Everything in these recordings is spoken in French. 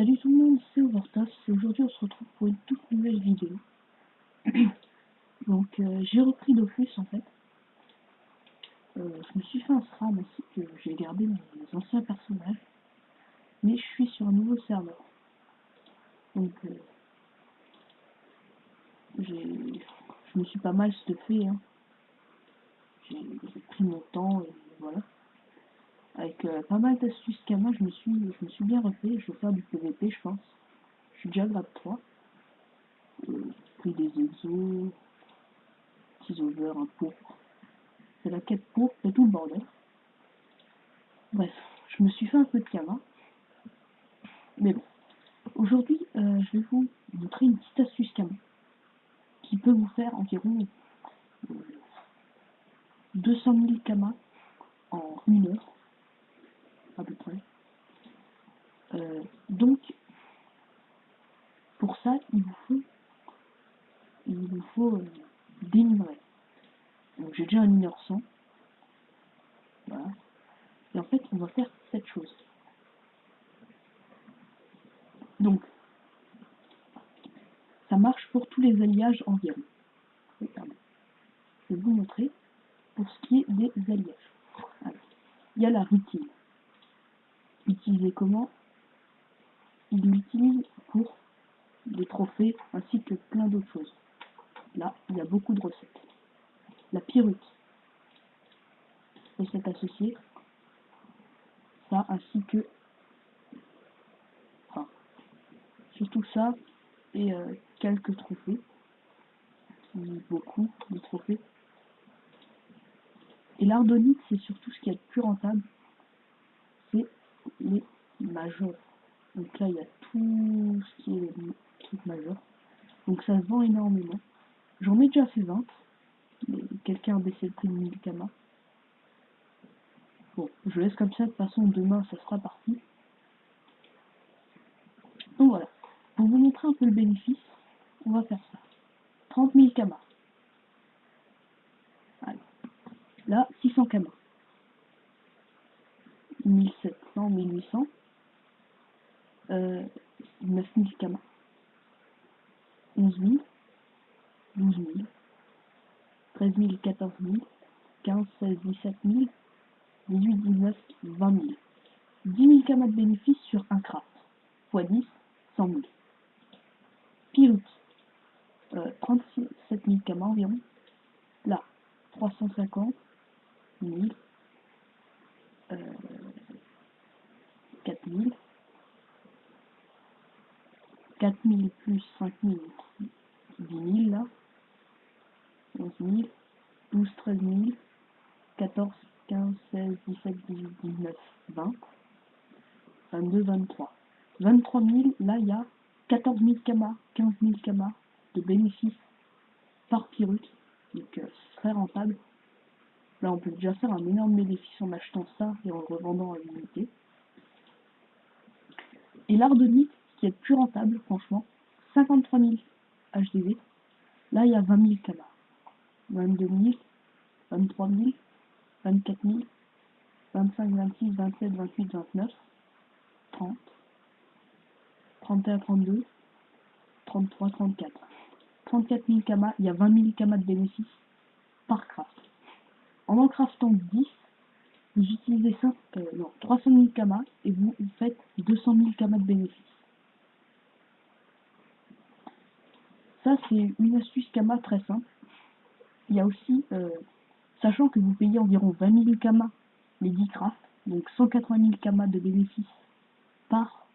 Salut tout le monde, c'est Overtas et aujourd'hui on se retrouve pour une toute nouvelle vidéo. Donc j'ai repris Dofus en fait. Je me suis fait un SRAM ainsi que j'ai gardé mes anciens personnages. Mais je suis sur un nouveau serveur. Donc je me suis pas mal stuffé. Hein. J'ai pris mon temps et voilà. Avec pas mal d'astuces Kama, je me suis bien refait. Je vais faire du PVP je pense. Je suis déjà grade 3. Pris des exos, petits over, un pourpre. C'est la quête pourpre et tout le bordel. Bref, je me suis fait un peu de Kama. Mais bon, aujourd'hui, je vais vous montrer une petite astuce Kama qui peut vous faire environ 200 000 Kama en 1 heure, à peu près. Donc, pour ça, il vous faut des minerais. Donc, j'ai déjà un mineur 100. Voilà. Et en fait, on va faire cette chose. Donc, ça marche pour tous les alliages environ. Regardez. Je vais vous montrer pour ce qui est des alliages. Alors, il y a la routine. Utilisée comment? Il l'utilise pour les trophées ainsi que plein d'autres choses. Là, il y a beaucoup de recettes. La pyrrhute, recette associée, ça ainsi que, enfin, surtout ça et quelques trophées, beaucoup de trophées. Et l'ardonite, c'est surtout ce qui est le plus rentable, c'est les majors. Donc là, il y a tout ce qui est les trucs majors. Donc ça se vend énormément. J'en ai déjà fait 20. Mais quelqu'un a baissé le prix de 1000 Kama. Bon, je laisse comme ça, de toute façon demain ça sera parti. Donc voilà, pour vous montrer un peu le bénéfice, on va faire ça. 30 000 Kama. Allez. Là, 600 Kama. 1700, 1800. 9 000 Kama. 11 000. 12 000. 13 000, 14 000. 15, 16, 17 000. 18, 19, 20 000. 10 000 Kama de bénéfice sur un craft. x 10, 100 000. Pyrrhute. 37 000 Kama environ. Là, 350 000. 4 000. 4 000 plus 5 000, 10 000 là. 11 000. 12, 13 000. 14, 15, 16, 17, 18, 19, 20. 22, 23. 23 000, là il y a 14 000 Kama, 15 000 Kama de bénéfices par pyrrhute. Donc c'est très rentable. Là on peut déjà faire un énorme bénéfice en achetant ça et en le revendant à l'unité. Et l'ardonite, qui est le plus rentable, franchement, 53 000 HDV. Là il y a 20 000 Kama. 22 000, 23 000, 24 000, 25, 26, 27, 28, 29, 30, 31, 32, 33, 34. 34 000 Kama, il y a 20 000 Kama de bénéfices par craft. En craftant 10, vous utilisez 300 000 Kama et vous faites 200 000 Kama de bénéfices. Ça, c'est une astuce Kama très simple. Il y a aussi, sachant que vous payez environ 20 000 Kama les 10 crafts, donc 180 000 Kama de bénéfices par,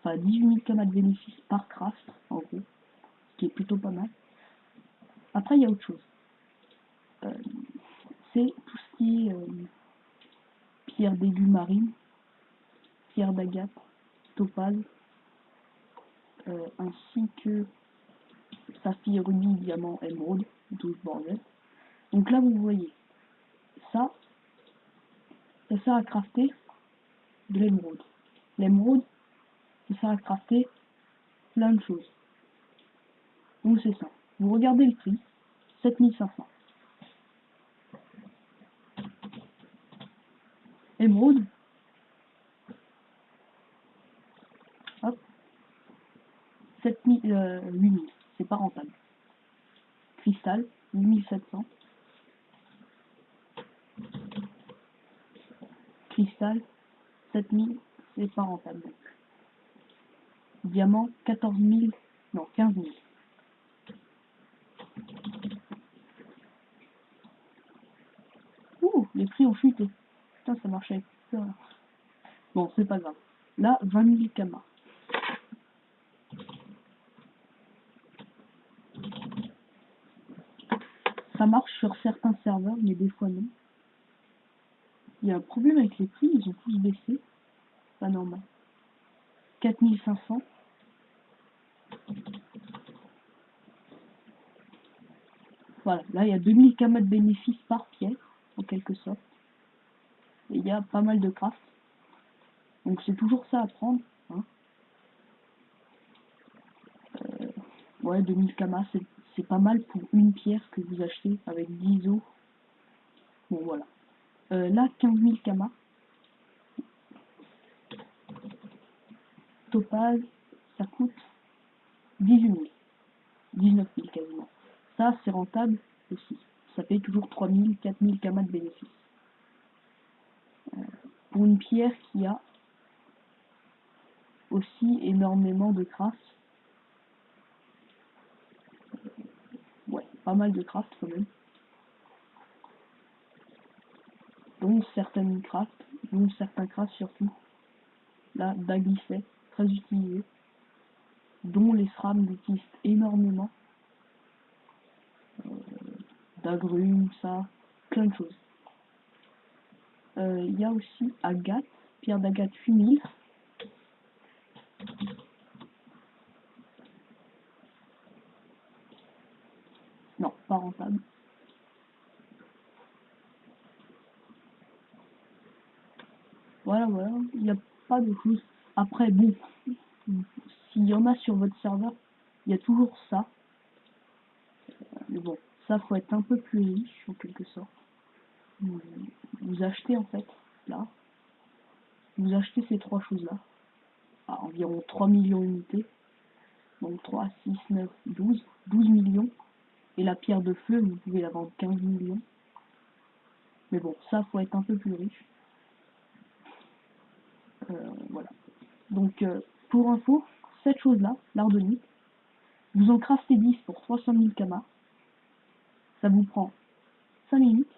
18 000 Kama de bénéfices par craft, en gros, ce qui est plutôt pas mal. Après, il y a autre chose. C'est tout ce qui est pierre d'aiguë marine, pierre d'agate, topaz, ainsi que saphir, rubis, diamant, émeraude, tout ce bordel. Donc là, vous voyez, ça sert à crafter de l'émeraude. L'émeraude, ça sert à crafter plein de choses. Donc c'est ça. Vous regardez le prix, 7500. Émeraude, 8000, c'est pas rentable. Cristal, 8700. Cristal, 7000, c'est pas rentable. Diamant, 14000, non, 15000. Ouh, les prix ont chuté. Putain, ça marchait. Bon, c'est pas grave. Là, 20 000 kamas. Ça marche sur certains serveurs, mais des fois non. Il y a un problème avec les prix, ils ont tous baissé. Pas normal. 4500. Voilà, là il y a 2000 kamas de bénéfices par pièce, en quelque sorte. Et il y a pas mal de craft. Donc c'est toujours ça à prendre. Hein. Ouais, 2000 kamas, c'est pas mal pour une pierre que vous achetez avec 10 os. Bon voilà. Là, 15 000 kamas. Topaz, ça coûte 18 000. 19 000 quasiment. Ça, c'est rentable aussi. Ça paye toujours 3 000, 4 000 kamas de bénéfices. Pour une pierre qui a aussi énormément de craft. Ouais, pas mal de craft quand même. Dont certaines crafts, dont certains crafts surtout. Là, Daglisset, très utilisé. Dont les SRAM l'utilisent énormément. D'agrumes, ça, plein de choses. Il y a aussi Agathe, pierre d'Agathe 8000. Non, pas rentable. Voilà, voilà, il n'y a pas de choses. Après, bon, s'il y en a sur votre serveur, il y a toujours ça. Mais bon, ça, faut être un peu plus riche, en quelque sorte. Vous achetez, en fait, là, vous achetez ces trois choses-là, à environ 3 millions d'unités. Donc 3, 6, 9, 12, 12 millions. Et la pierre de feu, vous pouvez la vendre 15 millions. Mais bon, ça, faut être un peu plus riche. Voilà. Donc, pour info, cette chose-là, l'ardonite, vous en craftez 10 pour 300 000 kamas. Ça vous prend 5 minutes.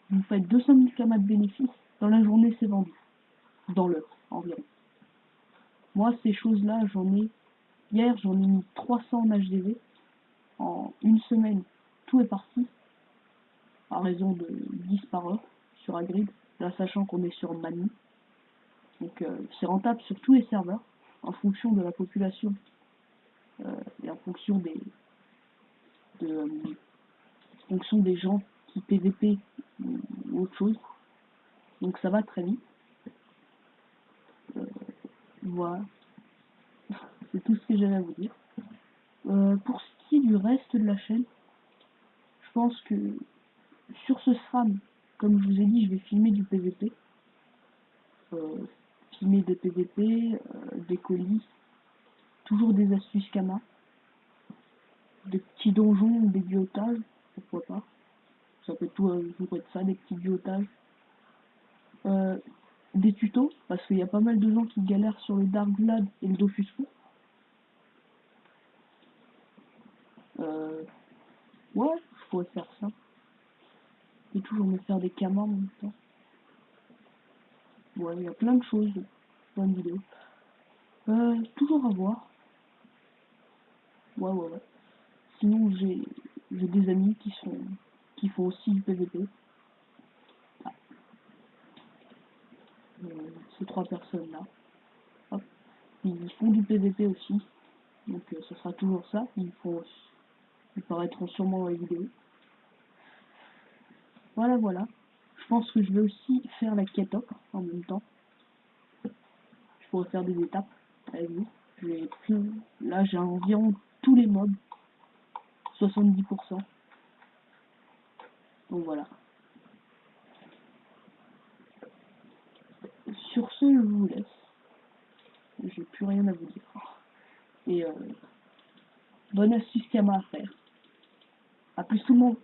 Vous faites 200 000 kamas de bénéfices. Dans la journée, c'est vendu. Dans l'heure, environ. Moi, ces choses-là, hier, j'en ai mis 300 en HDV. En une semaine, tout est parti. À raison de 10 par heure sur Agrid. Là, sachant qu'on est sur Mani. Donc, c'est rentable sur tous les serveurs. En fonction de la population. Et en fonction des gens qui PVP ou autre chose. Donc ça va très vite. Voilà. C'est tout ce que j'avais à vous dire. Pour ce qui est du reste de la chaîne, je pense que sur ce SRAM, comme je vous ai dit, je vais filmer du PVP. Filmer des PVP, des colis, toujours des astuces Kama, des petits donjons ou des duotages, pourquoi pas. Ça peut toujours être ça, des petits duotages. Des tutos, parce qu'il y a pas mal de gens qui galèrent sur le Dark Vlad et le Dofus Fou. Ouais, je pourrais faire ça. Et toujours me faire des camas en même temps. Ouais, il y a plein de choses, plein de vidéos. Toujours à voir. Ouais. Sinon, j'ai des amis qui font aussi du PVP. Ah. Ces trois personnes-là. Hop. Ils font du PVP aussi. Donc, ce sera toujours ça. Ils paraîtront sûrement dans les vidéos. Voilà. Je pense que je vais aussi faire la quête ocre en même temps. Je pourrais faire des étapes avec vous. Là, j'ai environ tous les mobs. 70%. Donc voilà. Sur ce, je vous laisse. J'ai plus rien à vous dire. Et bonne astuce Kama à faire. A plus tout le monde.